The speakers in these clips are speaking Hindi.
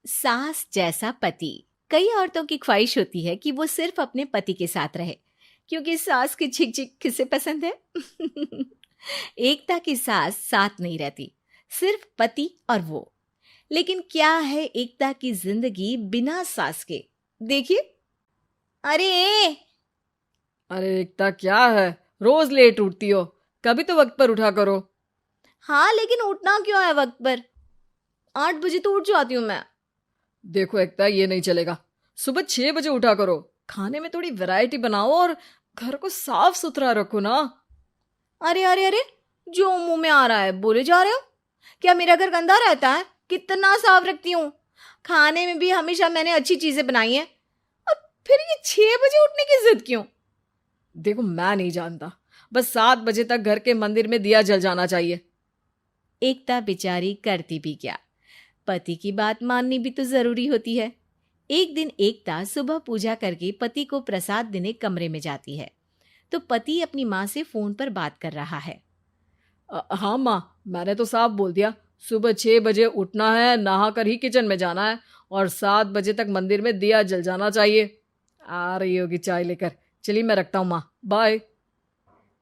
सास जैसा पति। कई औरतों की ख्वाहिश होती है कि वो सिर्फ अपने पति के साथ रहे, क्योंकि सास की झिक झिक किसे पसंद है। एकता की सास साथ नहीं रहती, सिर्फ पति और वो। लेकिन क्या है एकता की जिंदगी बिना सास के? देखिए। अरे, अरे एकता, क्या है? रोज लेट उठती हो। कभी तो वक्त पर उठा करो। हाँ लेकिन उठना क्यों है वक्त पर? 8 बजे तो उठ जाती हूँ मैं। देखो एकता, ये नहीं चलेगा। सुबह 6 बजे उठा करो। खाने में थोड़ी वैरायटी बनाओ और घर को साफ सुथरा रखो ना। अरे अरे अरे, जो मुंह में आ रहा है बोले जा रहे हो। क्या मेरा घर गंदा रहता है? कितना साफ रखती हूँ। खाने में भी हमेशा मैंने अच्छी चीजें बनाई हैं। और फिर ये 6 बजे उठने की जिद क्यों? देखो, मैं नहीं जानता। बस 7 बजे तक घर के मंदिर में दिया जल जाना चाहिए। एकता बेचारी करती भी क्या, पति की बात माननी भी तो जरूरी होती है। एक दिन एकता सुबह पूजा करके पति को प्रसाद देने कमरे में जाती है, तो पति अपनी माँ से फोन पर बात कर रहा है। हाँ माँ, मैंने तो साफ बोल दिया। सुबह 6 बजे उठना है, नहा कर ही किचन में जाना है और 7 बजे तक मंदिर में दिया जल जाना चाहिए। आ रही होगी चाय लेकर। चलिए मैं रखता हूँ माँ, बाय।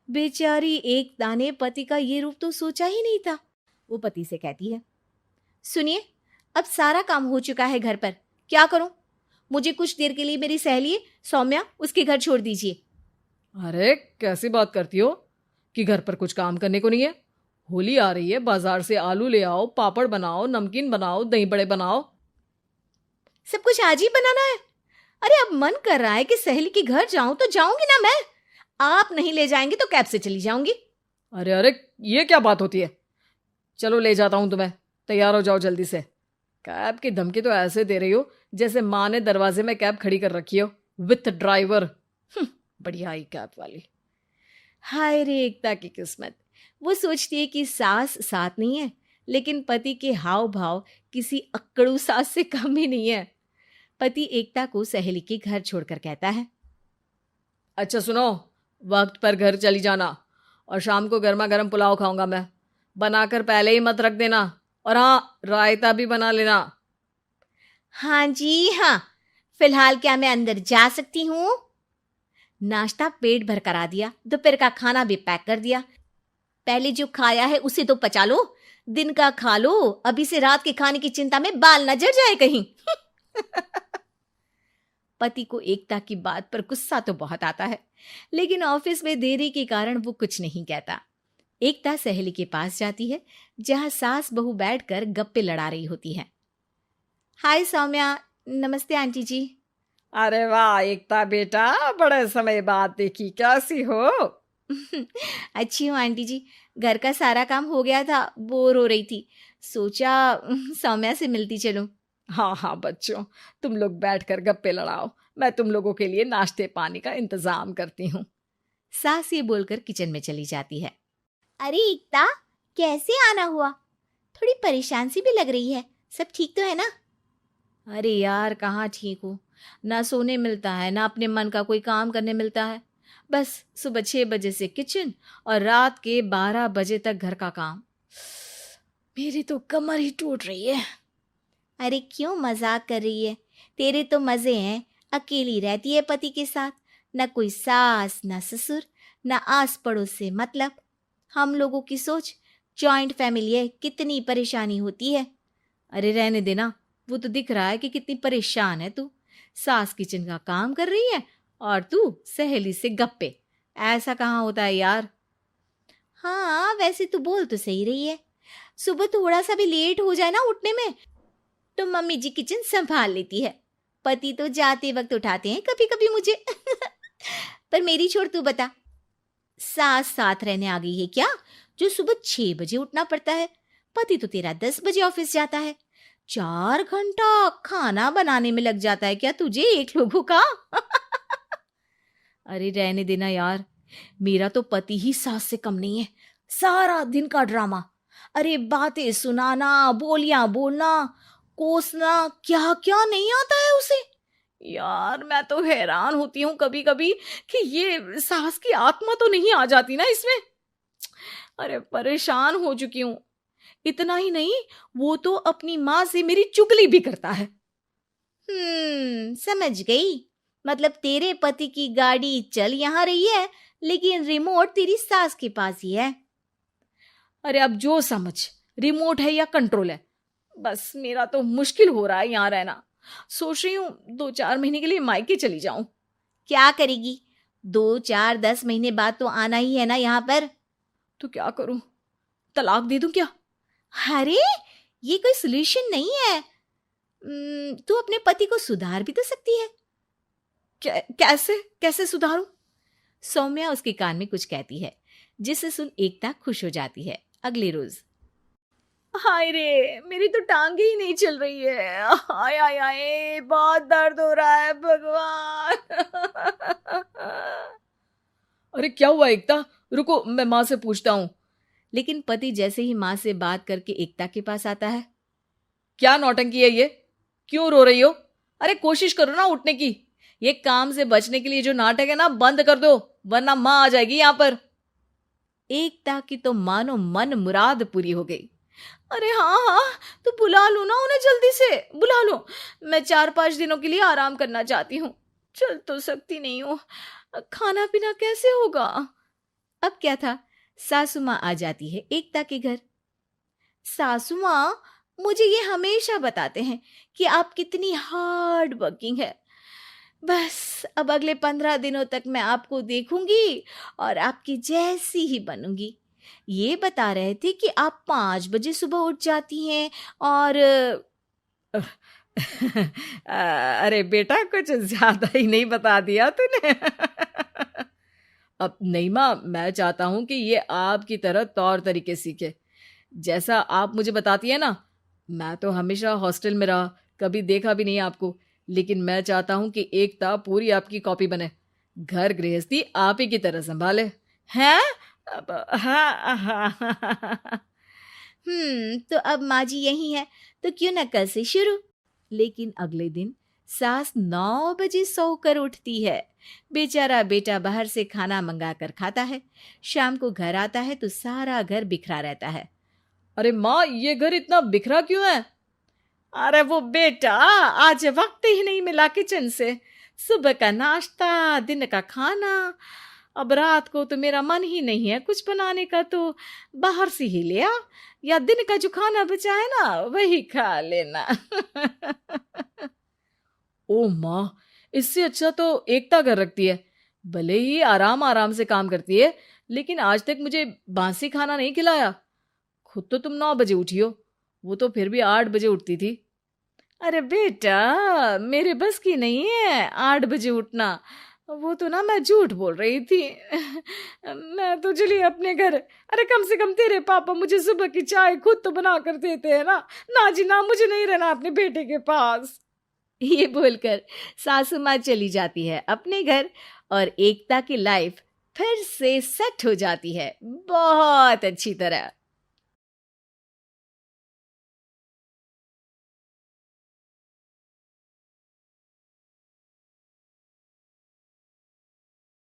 बेचारी एकता ने पति का ये रूप तो सोचा ही नहीं था। वो पति से कहती है, सुनिए, अब सारा काम हो चुका है घर पर, क्या करूं? मुझे कुछ देर के लिए मेरी सहेली सौम्या उसके घर छोड़ दीजिए। अरे कैसी बात करती हो कि घर पर कुछ काम करने को नहीं है? होली आ रही है, बाजार से आलू ले आओ, पापड़ बनाओ, नमकीन बनाओ, दही बड़े बनाओ। सब कुछ आज ही बनाना है? अरे अब मन कर रहा है कि सहेली के घर जाऊं तो जाऊंगी ना मैं। आप नहीं ले जाएंगे तो कैब से चली जाऊंगी। अरे अरे, ये क्या बात होती है? चलो ले जाता हूँ तुम्हें। तैयार हो जाओ जल्दी से। कैब की धमकी तो ऐसे दे रही हो जैसे माँ ने दरवाजे में कैब खड़ी कर रखी हो, विथ ड्राइवर। बढ़िया आई कैब वाली। हाय रे एकता की किस्मत। वो सोचती है कि सास साथ नहीं है, लेकिन पति के हाव भाव किसी अक्कड़ू सास से कम ही नहीं है। पति एकता को सहेली के घर छोड़कर कहता है, अच्छा सुनो, वक्त पर घर चली जाना और शाम को गर्मा गर्म पुलाव खाऊंगा मैं। बनाकर पहले ही मत रख देना। और हाँ, रायता भी बना लेना। हाँ जी हाँ, फिलहाल क्या मैं अंदर जा सकती हूँ? नाश्ता पेट भर करा दिया, दोपहर का खाना भी पैक कर दिया। पहले जो खाया है उसे तो पचा लो, दिन का खा लो, अभी से रात के खाने की चिंता में बाल न जड़ जाए कहीं। पति को एकता की बात पर गुस्सा तो बहुत आता है, लेकिन ऑफिस में देरी के कारण वो कुछ नहीं कहता। एकता सहेली के पास जाती है, जहां सास बहू बैठकर गप्पे लड़ा रही होती है। हाय सौम्या। नमस्ते आंटी जी। अरे वाह एकता बेटा, बड़े समय बाद देखी, कैसी हो? अच्छी हूँ आंटी जी। घर का सारा काम हो गया था, बोर हो रही थी, सोचा सौम्या से मिलती चलूं। हाँ हाँ बच्चों, तुम लोग बैठकर गप्पे लड़ाओ। मैं तुम लोगों के लिए नाश्ते पानी का इंतजाम करती हूँ। सास ये बोलकर किचन में चली जाती है। अरे एकता, कैसे आना हुआ? थोड़ी परेशान सी भी लग रही है, सब ठीक तो है ना? अरे यार, कहाँ ठीक हूँ। ना सोने मिलता है, ना अपने मन का कोई काम करने मिलता है। बस सुबह 6 बजे से किचन और रात के 12 बजे तक घर का काम। मेरी तो कमर ही टूट रही है। अरे क्यों मजाक कर रही है? तेरे तो मजे हैं। अकेली रहती है पति के साथ, न कोई सास न ससुर, न आस पड़ोस से मतलब। हम लोगों की सोच, जॉइंट फैमिली है, कितनी परेशानी होती है। अरे रहने देना, वो तो दिख रहा है कि कितनी परेशान है तू। सास किचन का काम कर रही है और तू सहेली से गप्पे। ऐसा कहाँ होता है यार। हाँ वैसे तू बोल तो सही रही है। सुबह थोड़ा सा भी लेट हो जाए ना उठने में, तो मम्मी जी किचन संभाल लेती है। पति तो जाते वक्त उठाते हैं कभी कभी मुझे। पर मेरी छोड़, तू बता, सास साथ रहने आ गई है क्या, जो सुबह 6 बजे उठना पड़ता है? पति तो तेरा 10 बजे ऑफिस जाता है। 4 घंटा खाना बनाने में लग जाता है क्या तुझे, एक लोगों का? अरे रहने देना यार, मेरा तो पति ही सास से कम नहीं है। सारा दिन का ड्रामा। अरे बातें सुनाना, बोलियां बोलना, कोसना, क्या क्या नहीं आता है उसे। यार मैं तो हैरान होती हूँ कभी कभी कि ये सास की आत्मा तो नहीं आ जाती ना इसमें। अरे परेशान हो चुकी हूँ। इतना ही नहीं, वो तो अपनी माँ से मेरी चुगली भी करता है। समझ गई। मतलब तेरे पति की गाड़ी चल यहाँ रही है, लेकिन रिमोट तेरी सास के पास ही है। अरे अब जो समझ, रिमोट है या कंट्रोल है, बस मेरा तो मुश्किल हो रहा है यहाँ रहना। सोच रही हूँ 2-4 महीने के लिए मायके चली जाऊं। क्या करेगी? 2-4-10 महीने बाद तो आना ही है ना यहाँ पर। तो क्या करूं, तलाक दे दूं क्या? अरे ये कोई सोल्यूशन नहीं है। तू अपने पति को सुधार भी तो सकती है। कैसे कैसे सुधारूं? सौम्या उसके कान में कुछ कहती है, जिसे सुन एकता खुश हो जाती है। अगले रोज, हाय रे, मेरी तो टांगे ही नहीं चल रही है। हाय हाय हाय, बहुत दर्द हो रहा है भगवान। अरे क्या हुआ एकता, रुको मैं माँ से पूछता हूँ। लेकिन पति जैसे ही माँ से बात करके एकता के पास आता है। क्या नौटंकी है ये, क्यों रो रही हो? अरे कोशिश करो ना उठने की। ये काम से बचने के लिए जो नाटक है ना, बंद कर दो, वरना माँ आ जाएगी यहाँ पर। एकता की तो मानो मन मुराद पूरी हो गई। अरे हाँ हाँ, तो बुला लो ना उन्हें, जल्दी से बुला लो। मैं 4-5 दिनों के लिए आराम करना चाहती हूँ, चल तो सकती नहीं हूँ। खाना पीना कैसे होगा? अब क्या था, सासू माँ आ जाती है एकता के घर। सासू माँ, मुझे ये हमेशा बताते हैं कि आप कितनी हार्ड वर्किंग है। बस अब अगले 15 दिनों तक मैं आपको देखूंगी और आपकी जैसी ही बनूंगी। ये बता रहे थे कि आप 5 बजे सुबह उठ जाती हैं और अरे बेटा, कुछ ज्यादा ही नहीं बता दिया तूने। अब नहीं माँ, मैं चाहता हूं कि ये आपकी तरह तौर तरीके सीखे, जैसा आप मुझे बताती है ना। मैं तो हमेशा हॉस्टल में रहा, कभी देखा भी नहीं आपको, लेकिन मैं चाहता हूं कि एकता पूरी आपकी कॉपी बने, घर गृहस्थी आप ही की तरह संभाले। हैं? हाँ हाँ। तो अब माँ जी यही है, तो क्यों ना कल से शुरू। लेकिन अगले दिन सास 9 बजे सोकर उठती है। बेचारा बेटा बाहर से खाना मंगा कर खाता है। शाम को घर आता है तो सारा घर बिखरा रहता है। अरे माँ, ये घर इतना बिखरा क्यों है? अरे वो बेटा, आज वक्त ही नहीं मिला किचन से। सुबह का नाश्ता, दिन का खाना, अब रात को तो मेरा मन ही नहीं है कुछ बनाने का, तो बाहर से ही ले आ, या दिन का जो खाना बचा है ना वही खा लेना। ओ माँ, इससे अच्छा तो एकता घर रखती है, भले ही आराम आराम से काम करती है, लेकिन आज तक मुझे बासी खाना नहीं खिलाया। खुद तो तुम 9 बजे उठी हो, वो तो फिर भी 8 बजे उठती थी। अरे बेटा, मेरे बस की नहीं है 8 बजे उठना, वो तो ना मैं झूठ बोल रही थी। मैं तो चली अपने घर। अरे कम से कम तेरे पापा मुझे सुबह की चाय खुद तो बना कर देते हैं ना। ना जी ना, मुझे नहीं रहना अपने बेटे के पास। ये बोलकर सासू माँ चली जाती है अपने घर और एकता की लाइफ फिर से सेट हो जाती है बहुत अच्छी तरह।